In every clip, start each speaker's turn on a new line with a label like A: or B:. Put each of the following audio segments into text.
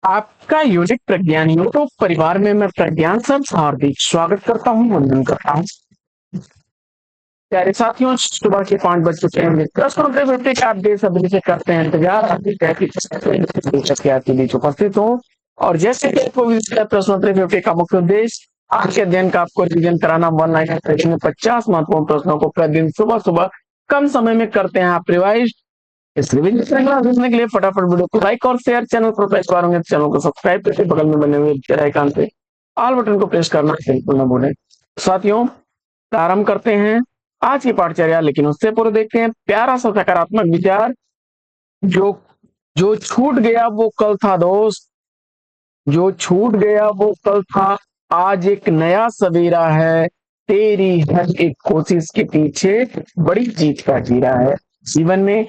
A: आपका यूनिक प्रज्ञान यूट्यूब परिवार में मैं प्रज्ञान सर हार्दिक स्वागत करता हूँ, वंदन करता हूँ। प्यारे साथियों, सुबह के 5 बज चुके हैं। प्रश्नों के बेटे का आप बेसब्री से करते हैं इंतजार आपकी के आपके बीच उपस्थित हो। और जैसे कि आपको प्रश्नोत्तरी फिफ्टी का मुख्य उद्देश्य आज के अध्ययन का आपको रिवीजन कराना, 1 में 50 महत्वपूर्ण प्रश्नों को प्रतिदिन सुबह सुबह कम समय में करते हैं आप रिवाइज। इस रिवीजन श्रृंखला देखने के लिए फटाफट वीडियो को लाइक और शेयर, चैनल पर पहली बार होंगे तो चैनल को सब्सक्राइब करके बगल में बने हुए बेल आइकन पे ऑल बटन को प्रेस करना बिल्कुल न भूलें। साथियों, प्रारंभ करते हैं आज की पाठचर्या, लेकिन उससे पूर्व देखते हैं प्यारा सा सकारात्मक विचार। जो जो छूट गया वो कल था दोस्त, जो छूट गया वो कल था, आज एक नया सवेरा है, तेरी हर एक कोशिश के पीछे बड़ी जीत का जीरा है। जीवन में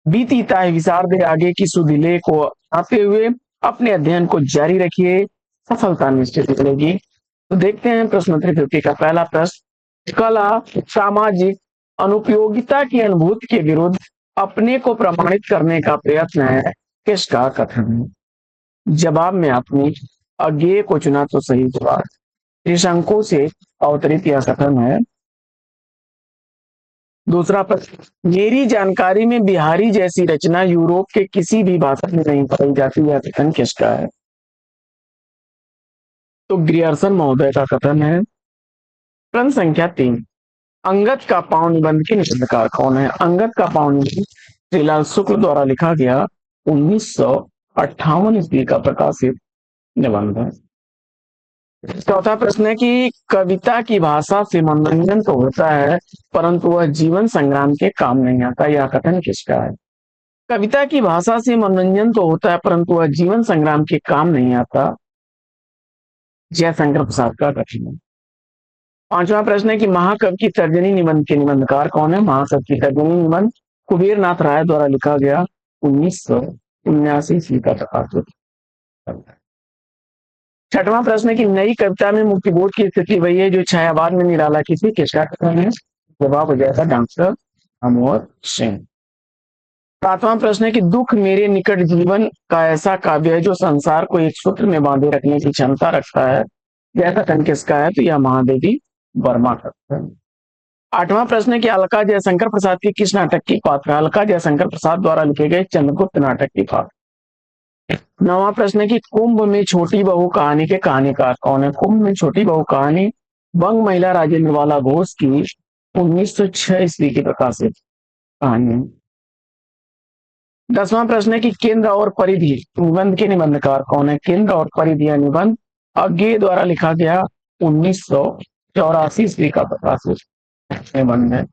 A: बीती ताए विसार दे आगे की सुधिले को आते हुए अपने अध्ययन को जारी रखिए, सफलता निश्चित मिलेगी। तो देखते हैं प्रश्न 350 का पहला प्रश्न। कला सामाजिक अनुपयोगिता की अनुभूति के विरुद्ध अपने को प्रमाणित करने का प्रयत्न है, किसका कथन है? जवाब में आपने अज्ञेय को चुना तो सही जवाब त्रिशंकु से अवतरित यह कथन है। दूसरा प्रश्न, मेरी जानकारी में बिहारी जैसी रचना यूरोप के किसी भी भाषा में नहीं पाई जाती, यह कथन किसका है? तो ग्रियर्सन महोदय का कथन है। प्रश्न संख्या 3, अंगद का पाँव निबंध के निबंधकार कौन है? अंगद का पाँव निबंध श्रीलाल शुक्ल द्वारा लिखा गया 1958 ईस्वी का प्रकाशित निबंध है। चौथा प्रश्न है कि कविता की भाषा से मनोरंजन तो होता है परंतु वह जीवन संग्राम के काम नहीं आता, यह कथन किसका है? कविता की भाषा से मनोरंजन तो होता है परंतु वह जीवन संग्राम के काम नहीं आता, जयशंकर प्रसाद का कथन है। पांचवा प्रश्न है कि महाकवि की तर्जनी निबंध के निबंधकार कौन है? महाकवि की तर्जनी निबंध कुबेर नाथ राय द्वारा लिखा गया 1979 ईस्वी का प्रकाशित। छठवां प्रश्न है कि नई कविता में मुक्तिबोध की स्थिति वही है जो छायावाद में निराला किसी, किसका कथन है? जवाब हो जाएगा डॉक्टर अमोर सिंह। सातवां प्रश्न है कि दुख मेरे निकट जीवन का ऐसा काव्य है जो संसार को एक सूत्र में बांधे रखने की क्षमता रखता है, यह कथन किसका है? तो यह महादेवी वर्मा का कथन। आठवां प्रश्न है कि अलका जयशंकर प्रसाद की किस नाटक की पात्र है? अलका जयशंकर प्रसाद द्वारा लिखे गए चंद्रगुप्त नाटक की पात्र। नौवां प्रश्न है कि कुंभ में छोटी बहू कहानी के कहानीकार कौन है? कुंभ में छोटी बहू कहानी बंग महिला राजेंद्र वाला घोष की 1906 ईस्वी की प्रकाशित कहानी है। 10वां प्रश्न है कि केंद्र और परिधि निबंध के निबंधकार कौन है? केंद्र और परिधि निबंध अज्ञेय द्वारा लिखा गया 1984 ईस्वी का प्रकाशित निबंध है।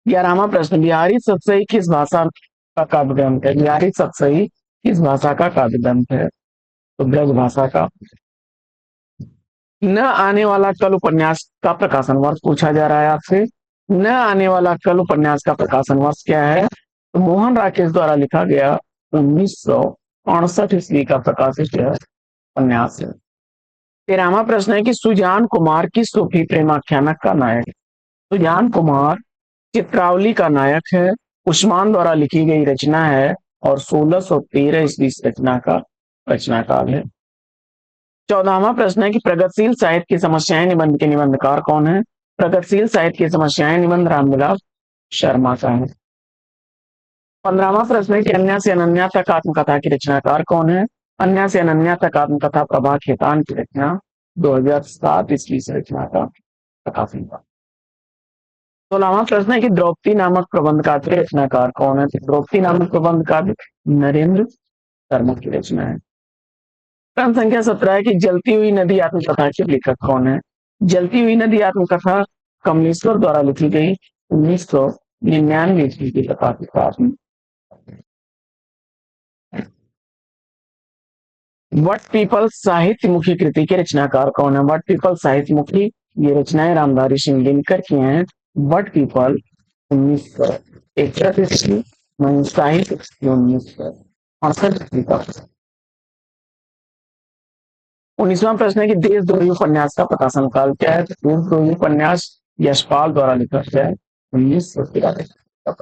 A: 11वां प्रश्न, बिहारी सतसई किस भाषा का काव्य ग्रंथ है? बिहारी सतसई किस भाषा का काव्य ग्रंथ है? तो ब्रज भाषा का। न आने वाला कल उपन्यास का प्रकाशन वर्ष पूछा जा रहा है आपसे। न आने वाला कल उपन्यास का प्रकाशन वर्ष क्या है? तो मोहन राकेश द्वारा लिखा गया 1968 ईस्वी का प्रकाशित उपन्यास है। 13वां प्रश्न है कि सुजान कुमार किस सूफी प्रेमाख्यानक का नायक है? सुजान कुमार चित्रावली का नायक है, उस्मान द्वारा लिखी गई रचना है और 1613 ईस्वी रचना का रचनाकार है। 14वां प्रश्न है कि प्रगतिशील साहित्य की समस्याएं निबंध के निबंधकार कौन है? प्रगतिशील साहित्य की समस्याएं निबंध रामविलास शर्मा का है। 15वां प्रश्न है कि अन्या से अनन्या तक आत्मकथा की रचनाकार कौन है? अन्या से अनन्या तक आत्मकथा प्रभा खेतान की रचना 2007 ईस्वी से रचना का प्रकाशन हुआ। 16वां प्रश्न है कि द्रौपदी नामक प्रबंध काव्य के रचनाकार कौन है? द्रौपदी नामक प्रबंध काव्य नरेंद्र शर्मा की रचना है। प्रश्न संख्या 17 है कि जलती हुई नदी आत्मकथा के लेखक कौन है? जलती हुई नदी आत्मकथा कमलेश्वर द्वारा लिखी गई 1999 ईस्वी की प्रकाशित। वट पीपल साहित्य मुखी कृति के रचनाकार कौन है? वट पीपल साहित्य मुखी ये रचनाएं रामधारी सिंह दिनकर की हैं। वट पीपल 1961 ईस्वी, साहित्य 1968 ईस्वी का। 19वां प्रश्न है कि देशद्रोही उपन्यास का प्रकाशन काल क्या है? देशद्रोही उपन्यास यशपाल द्वारा लिखा गया है 1983 का।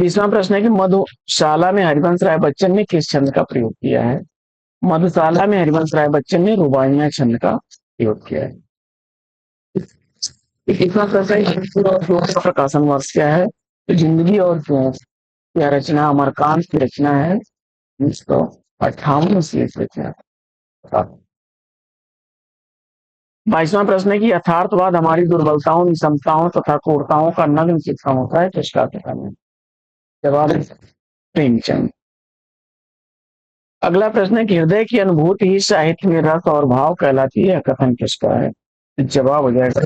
A: 20वां प्रश्न है कि मधुशाला में हरिवंश राय बच्चन ने किस छंद का प्रयोग किया है? मधुशाला में हरिवंश राय बच्चन ने रुबाइयां छंद का प्रयोग किया है। 21वां प्रश्न है हिंदू और जोत का प्रकाशन वर्ष क्या है? तो जिंदगी और जोत यह रचना अमरकांत की रचना है 1958 ईस्वी की रचना। 22वां प्रश्न है कि यथार्थवाद हमारी दुर्बलताओं, निशमताओं तथा क्रूरताओं का नग्न चित्रण होता है, किसका कथन है? जवाब है प्रेमचंद। अगला प्रश्न है कि हृदय की अनुभूति ही साहित्य में रस और भाव कहलाती है, कथन किसका है? जवाब हो जाएगा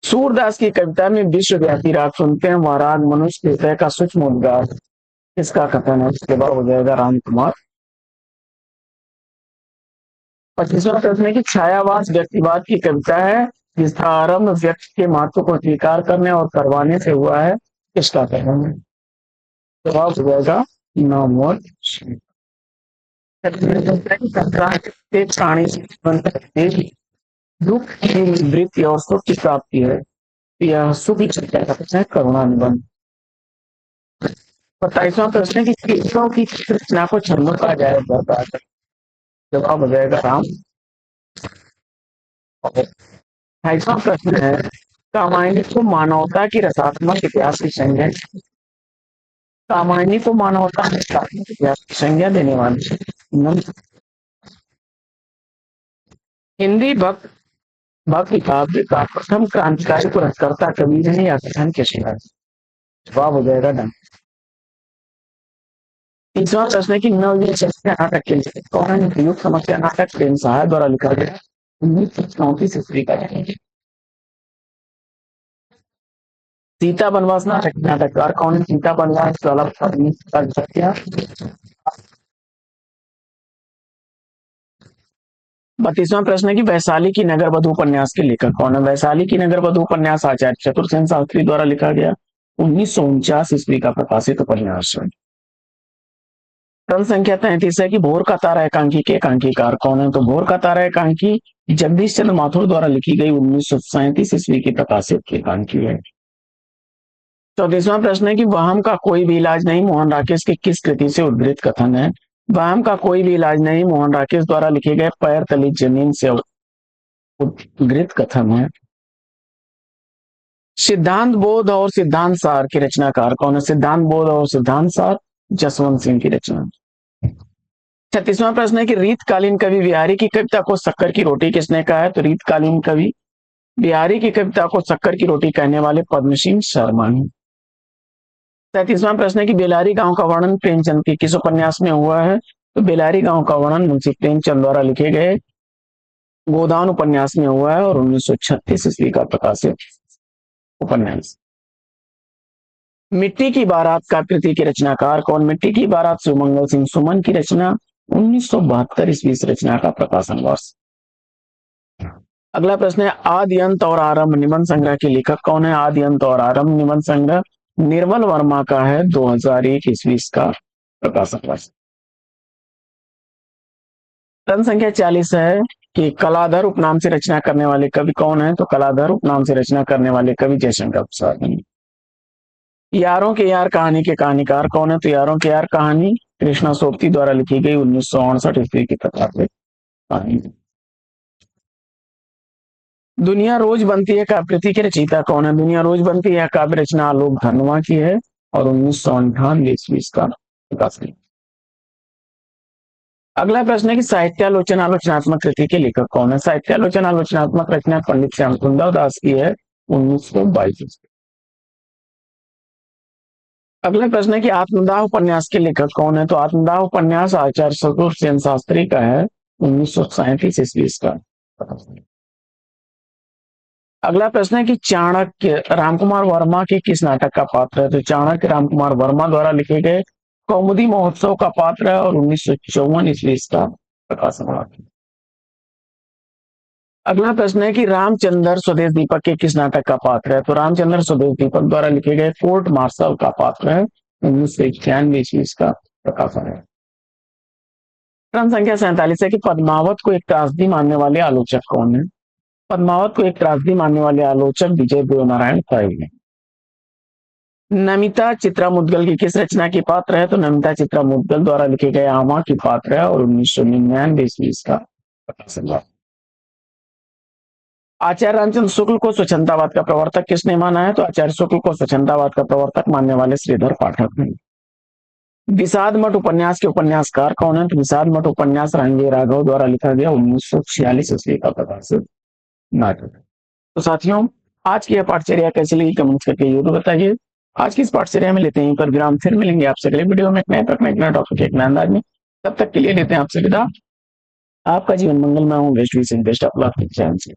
A: सूरदास की कविता में विश्वव्यापी राग सुनते हैं, वह राग मनुष्य हृदय का सूक्ष्म उद्गार, किसका कथन है? जवाब हो जाएगा राम कुमार। 25वां प्रश्न है कि छायावास व्यक्तिवाद की कविता है जिसका आरंभ व्यक्ति के महत्व को स्वीकार करने और करवाने से हुआ है, किसका कथन है? जवाब हो जाएगा नॉर्मल। प्राणी दुख की वृत्ति और सुख की प्राप्ति है, यह सुख की चर्चा करते हैं करुणा निबंध। 27वां प्रश्न है कि कीटों की रचना को छंदों कहा जाएगा, जवाब हो जाएगा राम। 28वां प्रश्न है कामायनी को मानवता की रसात्मक इतिहास की संज्ञा, कामायनी को मानवता की रसात्मक इतिहास की संज्ञा देने वाले हिंदी भक्ति काव्य का प्रथम क्रांतिकारी पुरस्कर्ता कबीर ने या कथन के शिकार? जवाब हो जाएगा डन। 30वां प्रश्न है कि नवयुग समस्या नाटक के लिए कौन युग समस्या नाटक प्रेम सहाय द्वारा लिखा गया 1934 ईस्वी का है? सीता वनवास नाटककार कौन है? सीता वनवास वाला 32वां प्रश्न है कि वैशाली की नगर वधु उपन्यास के लेखक कौन है? वैशाली की नगर वधु उपन्यास आचार्य चतुर्सेन शास्त्री द्वारा लिखा गया 1949 ईस्वी का प्रकाशित उपन्यास है। प्रश्न संख्या 33 है कि भोर का तारा एकांकी के एकांकीकार कौन है? तो भोर का तारा एकांकी जगदीश चंद्र माथुर द्वारा लिखी गई 1937 ईस्वी की प्रकाशित एकांकी है। 34वां प्रश्न है कि वहम का कोई भी इलाज नहीं मोहन राकेश की किस कृति से उद्धृत कथन है? वहम का कोई भी इलाज नहीं मोहन राकेश द्वारा लिखे गए पैर तली जमीन से उद्धृत कथन है। सिद्धांत बोध और सिद्धांत सार के रचनाकार कौन है? सिद्धांत बोध और सिद्धांत सार जसवंत सिंह की रचना। 36वां प्रश्न है कि रीतकालीन कवि बिहारी की कविता को शक्कर की रोटी किसने कहा है? तो रीतकालीन कवि बिहारी की कविता को शक्कर की रोटी कहने वाले पद्म सिंह शर्मा है। 37वां प्रश्न है कि बेलारी गांव का वर्णन प्रेमचंद के किस उपन्यास में हुआ है? तो बेलारी गांव का वर्णन मुंशी प्रेमचंद द्वारा लिखे गए गोदान उपन्यास में हुआ है और 1936 ईस्वी का प्रकाशित उपन्यास। मिट्टी की बारात का कृति के रचनाकार कौन? मिट्टी की बारात सुमंगल सिंह सुमन की रचना 1972 ईस्वी से रचना का प्रकाशन वर्ष। अगला प्रश्न है आदि अंत और आरंभ निबंध संग्रह के लेखक कौन है? आदि अंत और आरंभ निबंध संग्रह निर्मल वर्मा का है 2001 ईस्वी का प्रकाशन वर्ष। प्रश्न संख्या 40 है कि कलाधर उपनाम से रचना करने वाले कवि कौन है? तो कलाधर उपनाम से रचना करने वाले कवि जयशंकर प्रसाद हैं। यारों के यार कहानी के कहानीकार कौन है? तो यारों के यार कहानी कृष्णा सोपती द्वारा लिखी गई 1968 ईस्वी की प्रकाशित कहानी। दुनिया रोज बनती है काव्यकृति के रचयिता कौन है? दुनिया रोज बनती है काव्य रचना आलोक धनवा की है और 1998 ईस्वी का प्रकाशन। अगला प्रश्न है कि साहित्यालोचना आलोचनात्मक कृति के लेखक कौन है? साहित्यालोचना आलोचनात्मक रचना पंडित श्याम सुंदर दास की है 1922। अगला प्रश्न है कि आत्मदाह उपन्यास के लेखक कौन है? तो आत्मदाह उपन्यास आचार्य चतुर्सेन शास्त्री का है 1937 ईस्वी का। अगला प्रश्न है कि चाणक्य रामकुमार वर्मा के किस नाटक का पात्र है? तो चाणक्य रामकुमार वर्मा द्वारा लिखे गए कौमुदी महोत्सव का पात्र है और 1954 ईस्वी का प्रकाशन हुआ। अगला प्रश्न है कि रामचंद्र स्वदेश दीपक के किस नाटक का पात्र है? तो रामचंद्र स्वदेश दीपक द्वारा लिखे गए कोर्ट मार्शल का पात्र है 1991 ईस्वी का प्रकाशन है। प्रश्न संख्या 47 है कि पद्मावत को एक त्रासदी मानने वाले आलोचक कौन है? पद्मावत को एक त्रासदी मानने वाले आलोचक विजय देवनारायण पै हैं। नमिता चित्रा मुद्गल की किस रचना की पात्र है? तो नमिता चित्रा मुद्गल द्वारा लिखे गए आमा की पात्र है और 1999 ईस्वी इसका प्रकाशन हुआ। आचार्य रामचंद्र शुक्ल को स्वच्छंदतावाद का प्रवर्तक किसने माना है? तो आचार्य शुक्ल को स्वच्छंदतावाद का प्रवर्तक मानने वाले श्रीधर पाठक हैं। विषाद मठ उपन्यास के उपन्यासकार कौन है? तो विषाद मठ उपन्यास रामजी राघव द्वारा लिखा गया 1946 ईस्वी का प्रकाशित नाटक। तो साथियों, आज की यह पाठचर्या कैसी लगी कमेंट करके जरूर बताइए। आज की इस पाठचर्या में लेते हैं पर विराम, फिर मिलेंगे आपसे अगले वीडियो में एक नए टॉपिक एक नए अंदाज में। तब तक के लिए लेते हैं आपसे विदा। आपका जीवन मंगलमय हो। Best of luck.